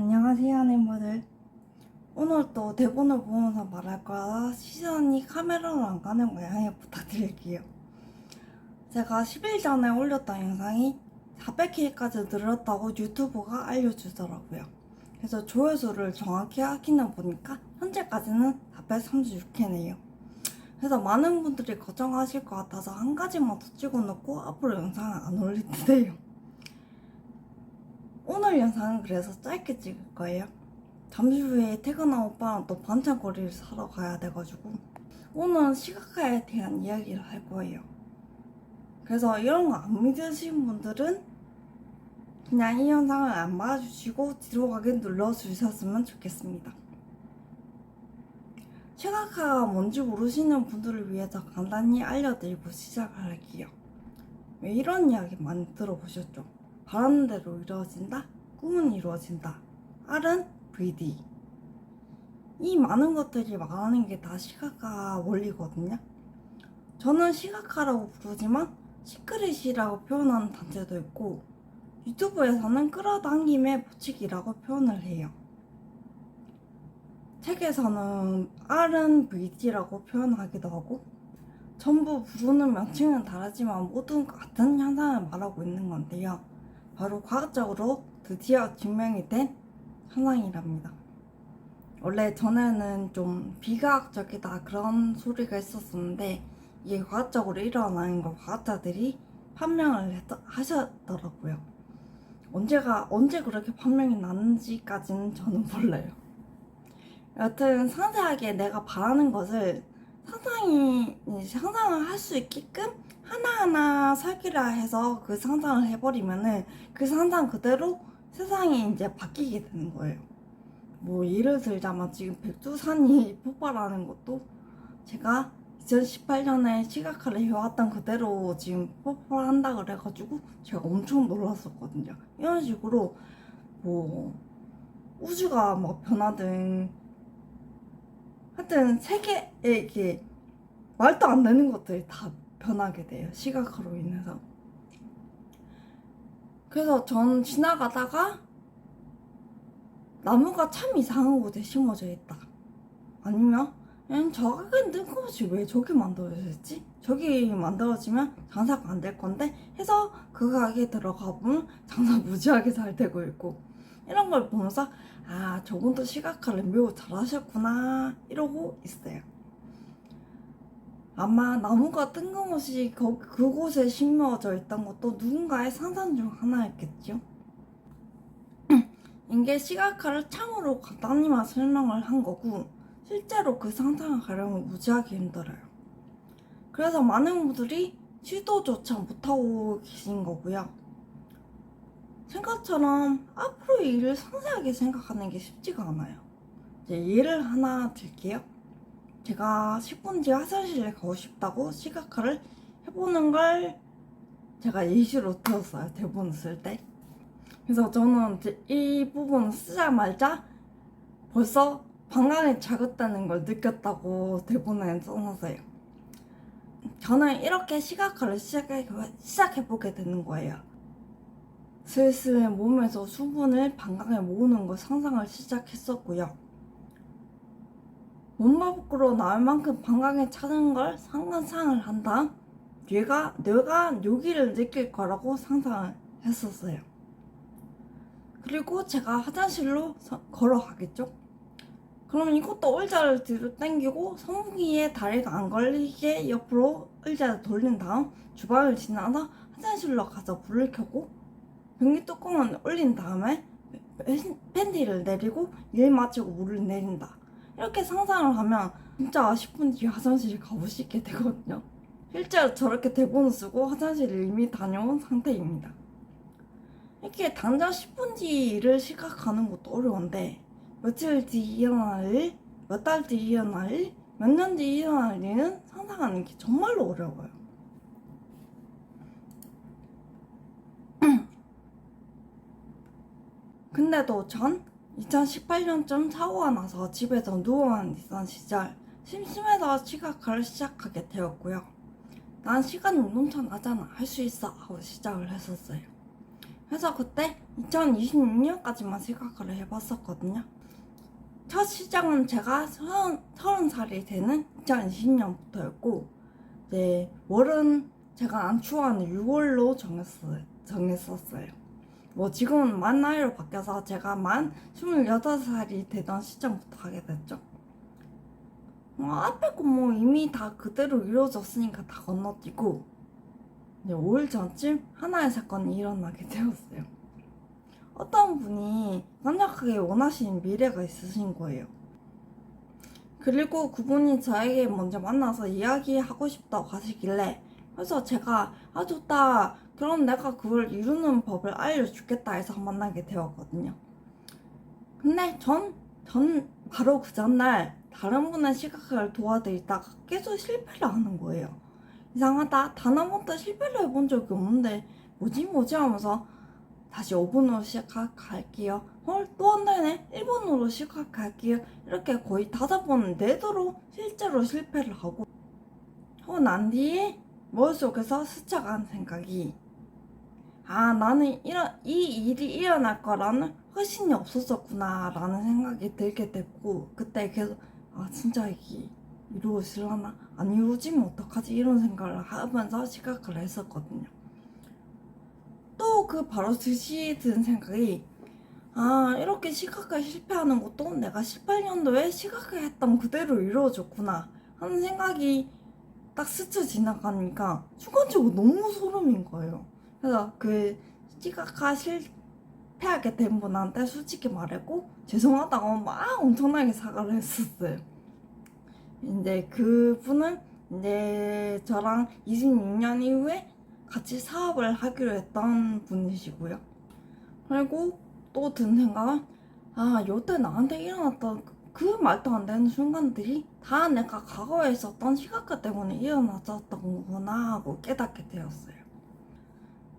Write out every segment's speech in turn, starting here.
안녕하세요, 멤버들. 오늘 또 대본을 보면서 말할 거라 시선이 카메라로 안 가는 거 양해 부탁드릴게요. 제가 10일 전에 올렸던 영상이 400K까지 늘었다고 유튜브가 알려주더라고요. 그래서 조회수를 정확히 확인해 보니까 현재까지는 436K네요. 그래서 많은 분들이 걱정하실 것 같아서 한 가지만 더 찍어놓고 앞으로 영상을 안 올릴 텐데요. 오늘 영상은 그래서 짧게 찍을 거예요. 잠시 후에 퇴근한 오빠랑 또 반찬거리를 사러 가야 돼가지고 오늘 시각화에 대한 이야기를 할 거예요. 그래서 이런 거 안 믿으신 분들은 그냥 이 영상을 안 봐주시고 뒤로 가게 눌러주셨으면 좋겠습니다. 시각화가 뭔지 모르시는 분들을 위해서 간단히 알려드리고 시작을 할게요. 왜 이런 이야기 많이 들어보셨죠? 바라는 대로 이루어진다? 꿈은 이루어진다. R은 VD. 이 많은 것들이 말하는 게 다 시각화 원리거든요. 저는 시각화라고 부르지만 시크릿이라고 표현하는 단체도 있고 유튜브에서는 끌어당김의 법칙이라고 표현을 해요. 책에서는 R은 VD라고 표현하기도 하고 전부 부르는 명칭은 다르지만 모두 같은 현상을 말하고 있는 건데요. 바로 과학적으로 드디어 증명이 된 현상이랍니다. 원래 전에는 좀 비과학적이다 그런 소리가 있었었는데 이게 과학적으로 일어나는 걸 과학자들이 판명을 하셨더라고요. 언제 그렇게 판명이 났는지까지는 저는 몰라요. 여튼 상세하게 내가 바라는 것을 상상을 할 수 있게끔 하나하나 설계해서 그 상상을 해버리면은 그 상상 그대로 세상이 이제 바뀌게 되는 거예요. 뭐 예를 들자면 지금 백두산이 폭발하는 것도 제가 2018년에 시각화를 해왔던 그대로 지금 폭발한다 그래가지고 제가 엄청 놀랐었거든요. 이런 식으로 뭐 우주가 막 변하든 하여튼 세계에 이렇게 말도 안 되는 것들이 다 변하게 돼요. 시각화로 인해서. 그래서 전 지나가다가 나무가 참 이상한 곳에 심어져 있다. 아니면 저게 뜬금없이 왜 저기 만들어졌지? 저기 만들어지면 장사가 안 될 건데 해서 그 가게에 들어가 보면 장사 무지하게 잘 되고 있고 이런 걸 보면서 아 저분도 시각화를 매우 잘하셨구나 이러고 있어요. 아마 나무가 뜬금없이 그곳에 심어져 있던 것도 누군가의 상상 중 하나였겠죠. 이게 시각화를 참으로 간단히만 설명을 한 거고 실제로 그 상상을 가려면 무지하게 힘들어요. 그래서 많은 분들이 시도조차 못하고 계신 거고요. 생각처럼 앞으로의 일을 상세하게 생각하는 게 쉽지가 않아요. 이제 예를 하나 들게요. 제가 10분 뒤에 화장실에 가고 싶다고 시각화를 해보는 걸 제가 예시로 들었어요. 대본을 쓸 때. 그래서 저는 이 부분 쓰자마자 벌써 방광이 작았다는 걸 느꼈다고 대본에 써놨어요. 저는 이렇게 시각화를 시작해보게 되는 거예요. 슬슬 몸에서 수분을 방광에 모으는 걸 상상을 시작했었고요. 몸 밖으로 나올 만큼 방광에 차는 걸 상상을 한 다음 뇌가 뇨기를 느낄 거라고 상상을 했었어요. 그리고 제가 화장실로 걸어가겠죠? 그럼 이것도 의자를 뒤로 당기고 선풍기에 다리가 안 걸리게 옆으로 의자를 돌린 다음 주방을 지나서 화장실로 가서 불을 켜고 변기 뚜껑을 올린 다음에 팬티를 내리고 일 마치고 물을 내린다. 이렇게 상상을 하면 진짜 10분 뒤에 화장실에 가고 싶게 되거든요. 실제로 저렇게 대본을 쓰고 화장실을 이미 다녀온 상태입니다. 이렇게 당장 10분 뒤 일을 시각하는 것도 어려운데 며칠 뒤 일어날 일, 몇 달 뒤 일어날 일, 몇 년 뒤 일어날 일은 상상하는 게 정말로 어려워요. 근데도 전 2018년쯤 사고가 나서 집에서 누워만 있던 시절 심심해서 시각화를 시작하게 되었고요. 난 시간이 넘쳐나잖아 할 수 있어 하고 시작을 했었어요. 그래서 그때 2026년까지만 시각화를 해봤었거든요. 첫 시작은 제가 30살이 되는 2020년부터였고, 이제 월은 제가 안 추워하는 6월로 정했었어요. 뭐 지금은 만 나이로 바뀌어서 제가 만 28살이 되던 시점부터 하게 됐죠. 앞에 거 뭐 이미 다 그대로 이루어졌으니까 다 건너뛰고, 이제 5일 전쯤 하나의 사건이 일어나게 되었어요. 어떤 분이 강력하게 원하시는 미래가 있으신 거예요. 그리고 그분이 저에게 먼저 만나서 이야기하고 싶다고 하시길래, 그래서 제가 좋다, 그럼 내가 그걸 이루는 법을 알려주겠다 해서 만나게 되었거든요. 근데 전 바로 그 전날 다른 분의 시각을 도와드리다가 계속 실패를 하는 거예요. 이상하다, 단 한 번도 실패를 해본 적이 없는데 뭐지 하면서 다시 5분으로 시작할게요. 또 안 되네. 1분으로 시작할게요. 이렇게 거의 5번 내도록 실제로 실패를 하고 난 뒤에 머릿속에서 스쳐간 생각이, 나는 이 일이 일어날 거라는 확신이 없었었구나 라는 생각이 들게 됐고, 그때 계속 진짜 이게 이루어질라나? 안 이루어지면 어떡하지? 이런 생각을 하면서 시각을 했었거든요. 또 그 바로 즉시 든 생각이, 이렇게 시각화 실패하는 것도 내가 18년도에 시각화 했던 그대로 이루어졌구나 하는 생각이 딱 스쳐 지나가니까 순간적으로 너무 소름인 거예요. 그래서 그 시각화 실패하게 된 분한테 솔직히 말했고 죄송하다고 막 엄청나게 사과를 했었어요. 이제 그분은 이제 저랑 26년 이후에 같이 사업을 하기로 했던 분이시고요. 그리고 또 든 생각은, 요때 나한테 일어났던 그 말도 안 되는 순간들이 다 내가 과거에 있었던 시각화 때문에 일어났었던 거구나 하고 깨닫게 되었어요.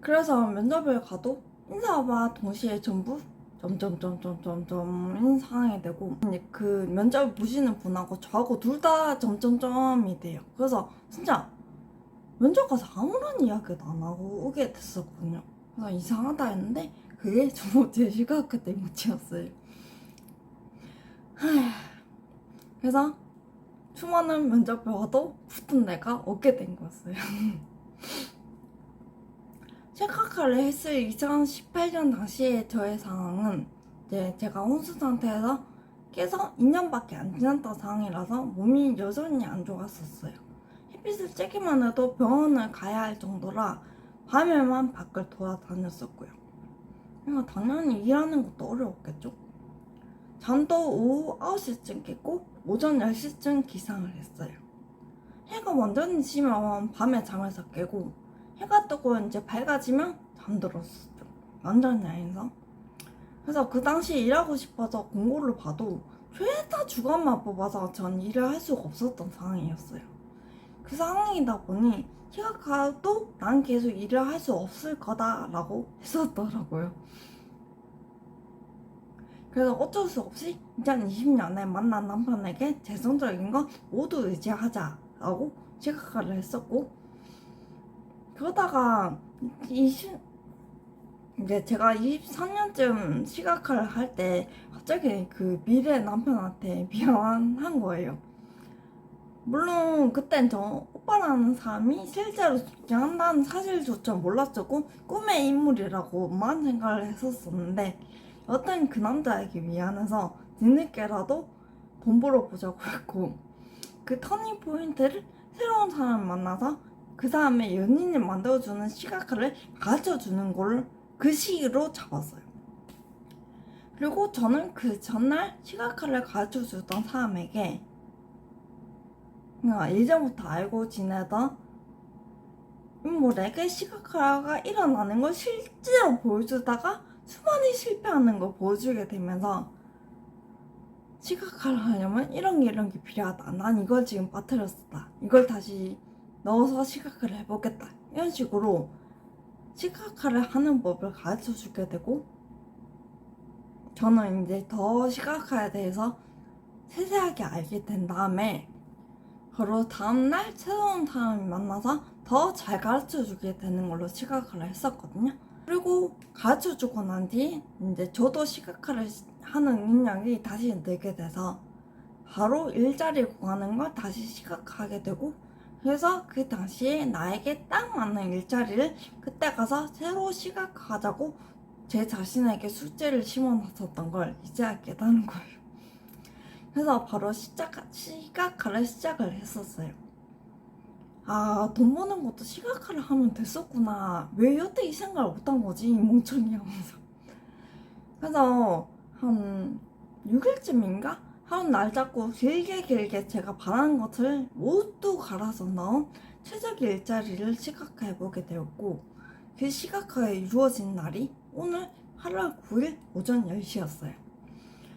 그래서 면접을 가도 인사와 동시에 전부 점점점점점점인 상황이 되고, 그 면접을 보시는 분하고 저하고 둘 다 점점점이 돼요. 그래서 진짜 면접 가서 아무런 이야기도 안 하고 오게 됐었거든요. 그래서 이상하다 했는데 그게 전부 제 시각화 때문이었어요. 그래서 수많은 면접을 봐도 붙은 내가 얻게 된 거였어요. 시각화를 했을 2018년 당시에 저의 상황은, 이제 제가 혼수 상태에서 깨서 2년밖에 안 지났던 상황이라서 몸이 여전히 안 좋았었어요. 햇빛을 쬐기만 해도 병원을 가야 할 정도라 밤에만 밖을 돌아다녔었고요. 그러니까 당연히 일하는 것도 어려웠겠죠. 잠도 오후 9시쯤 깼고 오전 10시쯤 기상을 했어요. 해가 완전히 지면 밤에 잠에서 깨고, 해가 뜨고 이제 밝아지면 잠들었었죠. 완전히 아니서. 그래서 그 당시 일하고 싶어서 공고를 봐도 죄다 주간만 뽑아서 전 일을 할 수가 없었던 상황이었어요. 그 상황이다 보니 시각화도 난 계속 일을 할 수 없을 거다라고 했었더라고요. 그래서 어쩔 수 없이 2020년에 만난 남편에게 재성적인 건 모두 의지하자라고 시각화를 했었고, 그러다가 이제 제가 23년쯤 시각화를 할 때 갑자기 그 미래 남편한테 미안한 거예요. 물론 그땐 저 오빠라는 사람이 실제로 존재한다는 사실조차 몰랐었고 꿈의 인물이라고만 생각을 했었었는데, 여튼 그 남자에게 미안해서 뒤늦게라도 돈 벌어보자고 했고, 그 터닝 포인트를 새로운 사람을 만나서 그 사람의 연인을 만들어주는 시각화를 가르쳐주는 걸 그 시기로 잡았어요. 그리고 저는 그 전날 시각화를 가르쳐주던 사람에게 예전부터 알고 지내던 인물에게 시각화가 일어나는 걸 실제로 보여주다가 수많이 실패하는 걸 보여주게 되면서, 시각화를 하려면 이런 게 필요하다. 난 이걸 지금 빠뜨렸었다. 이걸 다시 넣어서 시각화를 해보겠다. 이런 식으로 시각화를 하는 법을 가르쳐 주게 되고, 저는 이제 더 시각화에 대해서 세세하게 알게 된 다음에 바로 다음날 새로운 사람을 만나서 더 잘 가르쳐 주게 되는 걸로 시각화를 했었거든요. 그리고 가르쳐 주고 난 뒤 이제 저도 시각화를 하는 능력이 다시 늘게 돼서 바로 일자리 구하는 걸 다시 시각화하게 되고, 그래서 그 당시에 나에게 딱 맞는 일자리를 그때 가서 새로 시각화하자고 제 자신에게 숙제를 심어놨었던 걸 이제야 깨닫는 거예요. 그래서 바로 시각화를 시작을 했었어요. 아, 돈 버는 것도 시각화를 하면 됐었구나. 왜 여태 이 생각을 못한 거지? 이 멍청이 하면서. 그래서 한 6일쯤인가? 하루 날 잡고 길게 제가 바라는 것을 모두 갈아서 넣은 최적의 일자리를 시각화해보게 되었고, 그 시각화가 이루어진 날이 오늘 8월 9일 오전 10시였어요.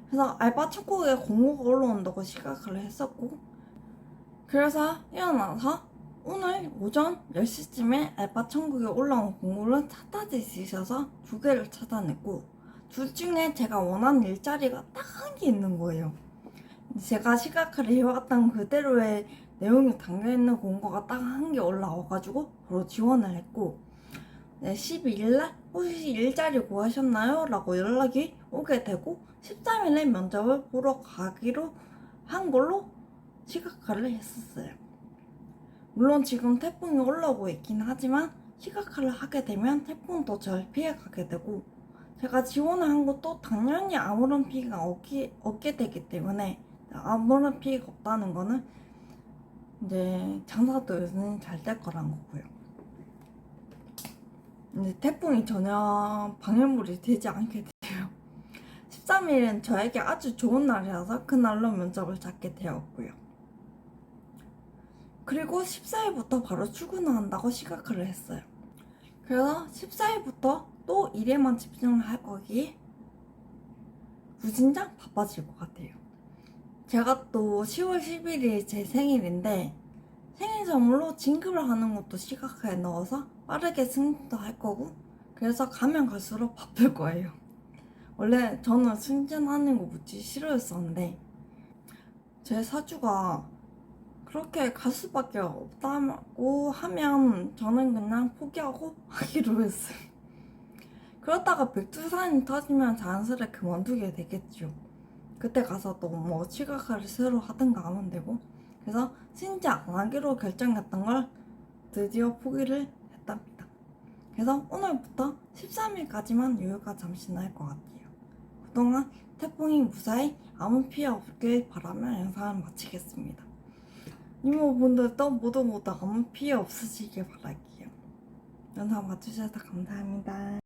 그래서 알바 천국에 공고가 올라온다고 시각화를 했었고, 그래서 일어나서 오늘 오전 10시쯤에 알바 천국에 올라온 공고를 찾아질 있어서 두 개를 찾아냈고, 둘 중에 제가 원하는 일자리가 딱 한 개 있는 거예요. 제가 시각화를 해왔던 그대로의 내용이 담겨있는 공고가 딱 한 개 올라와가지고 바로 지원을 했고, 네, 12일날 혹시 일자리 구하셨나요? 라고 연락이 오게 되고 13일에 면접을 보러 가기로 한 걸로 시각화를 했었어요. 물론 지금 태풍이 올라오고 있긴 하지만 시각화를 하게 되면 태풍도 절 피해가게 되고, 제가 지원을 한 것도 당연히 아무런 피해가 없게 되기 때문에 아무런 피해가 없다는 거는 이제 장사도 요새는 잘 될 거란 거고요. 이제 태풍이 전혀 방해물이 되지 않게 돼요. 13일은 저에게 아주 좋은 날이라서 그날로 면접을 잡게 되었고요. 그리고 14일부터 바로 출근을 한다고 시각화를 했어요. 그래서 14일부터 또 일에만 집중을 할 거기에 무진장 바빠질 것 같아요. 제가 또 10월 11일이 제 생일인데 생일 선물로 진급을 하는 것도 시각화에 넣어서 빠르게 승진도 할 거고, 그래서 가면 갈수록 바쁠 거예요. 원래 저는 승진하는 거 묻지 싫어했었는데 제 사주가 그렇게 갈 수밖에 없다고 하면 저는 그냥 포기하고 하기로 했어요. 그러다가 백두산이 터지면 자연스레 그만두게 되겠죠. 그때 가서 또 뭐 시각화를 새로 하든가 하면 되고, 그래서 진짜 안 하기로 결정했던 걸 드디어 포기를 했답니다. 그래서 오늘부터 13일까지만 여유가 잠시 날 것 같아요. 그동안 태풍이 무사히 아무 피해 없길 바라며 영상을 마치겠습니다. 이모분들도 모두 아무 피해 없으시길 바랄게요. 영상 봐주셔서 감사합니다.